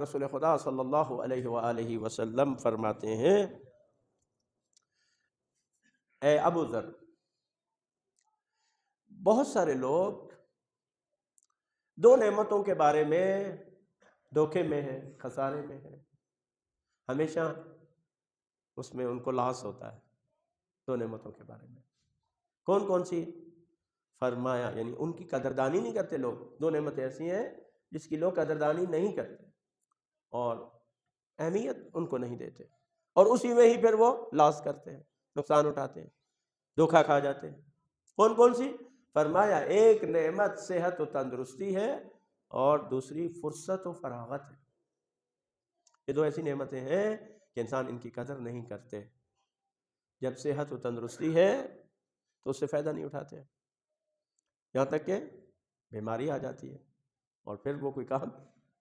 رسول خدا صلی اللہ علیہ وآلہ وسلم فرماتے ہیں، اے ابو ذر، بہت سارے لوگ دو نعمتوں کے بارے میں دھوکے میں ہیں، خسارے میں ہیں، ہمیشہ اس میں ان کو لاس ہوتا ہے دو نعمتوں کے بارے میں۔ کون کون سی؟ فرمایا یعنی ان کی قدردانی نہیں کرتے لوگ۔ دو نعمتیں ایسی ہیں جس کی لوگ قدردانی نہیں کرتے اور اہمیت ان کو نہیں دیتے، اور اسی میں ہی پھر وہ لاس کرتے ہیں، نقصان اٹھاتے ہیں، دھوکہ کھا جاتے ہیں۔ کون کون سی؟ فرمایا ایک نعمت صحت و تندرستی ہے اور دوسری فرصت و فراغت ہے۔ یہ دو ایسی نعمتیں ہیں کہ انسان ان کی قدر نہیں کرتے۔ جب صحت و تندرستی ہے تو اس سے فائدہ نہیں اٹھاتے، یہاں تک کہ بیماری آ جاتی ہے اور پھر وہ کوئی کام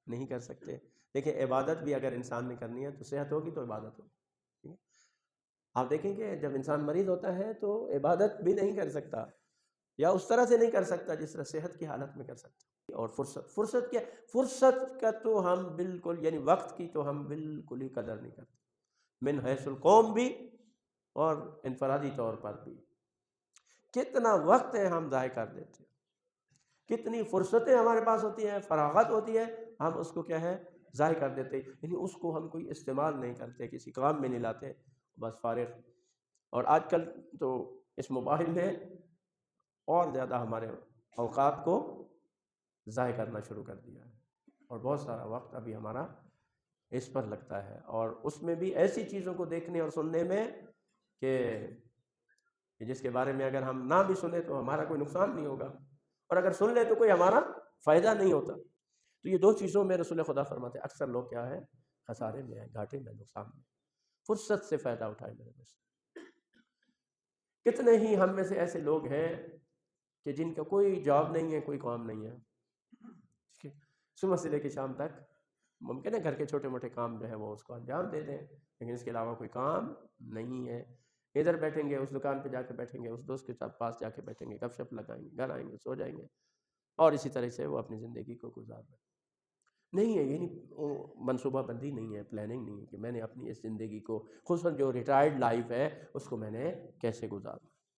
نہیں کر سکتے۔ دیکھیں عبادت بھی اگر انسان نے کرنی ہے تو صحت ہوگی تو عبادت ہوگی، ٹھیک ہے؟ آپ دیکھیں کہ جب انسان مریض ہوتا ہے تو عبادت بھی نہیں کر سکتا، یا اس طرح سے نہیں کر سکتا جس طرح صحت کی حالت میں کر سکتا۔ اور فرصت کیا؟ فرصت کا تو ہم بالکل یعنی وقت کی تو ہم بالکل ہی قدر نہیں کرتے، من حیث القوم بھی اور انفرادی طور پر بھی۔ کتنا وقت ہے ہم ضائع کر دیتے ہیں، کتنی فرصتیں ہمارے پاس ہوتی ہیں، فراغت ہوتی ہے، ہم اس کو کیا ہے ضائع کر دیتے ہیں، یعنی اس کو ہم کوئی استعمال نہیں کرتے، کسی کام میں نہیں لاتے، بس فارغ۔ اور آج کل تو اس موبائل نے اور زیادہ ہمارے اوقات کو ضائع کرنا شروع کر دیا ہے، اور بہت سارا وقت ابھی ہمارا اس پر لگتا ہے، اور اس میں بھی ایسی چیزوں کو دیکھنے اور سننے میں کہ جس کے بارے میں اگر ہم نہ بھی سنیں تو ہمارا کوئی نقصان نہیں ہوگا، اور اگر سن لیں تو کوئی ہمارا فائدہ نہیں ہوتا۔ تو یہ دو چیزوں میں رسول خدا فرماتے ہیں اکثر لوگ کیا ہے خسارے میں ہیں، گھاٹے میں، نقصان میں۔ فرصت سے فائدہ اٹھائے میرے دوست۔ کتنے ہی ہم میں سے ایسے لوگ ہیں کہ جن کا کوئی جاب نہیں ہے، کوئی کام نہیں ہے، صبح سے لے کے شام تک ممکن ہے گھر کے چھوٹے موٹے کام جو ہے وہ اس کو انجام دے دیں، لیکن اس کے علاوہ کوئی کام نہیں ہے۔ ادھر بیٹھیں گے، اس دکان پہ جا کے بیٹھیں گے، اس دوست کے پاس جا کے بیٹھیں گے، گپ شپ لگائیں گے، گھر آئیں گے، سو جائیں گے، اور اسی طرح سے وہ اپنی زندگی کو گزار رہے ہیں۔ نہیں ہے، یعنی منصوبہ بندی نہیں ہے، پلاننگ نہیں ہے کہ میں نے اپنی اس زندگی کو، خصوصاً جو ریٹائرڈ لائف ہے، اس کو میں نے کیسے گزارا۔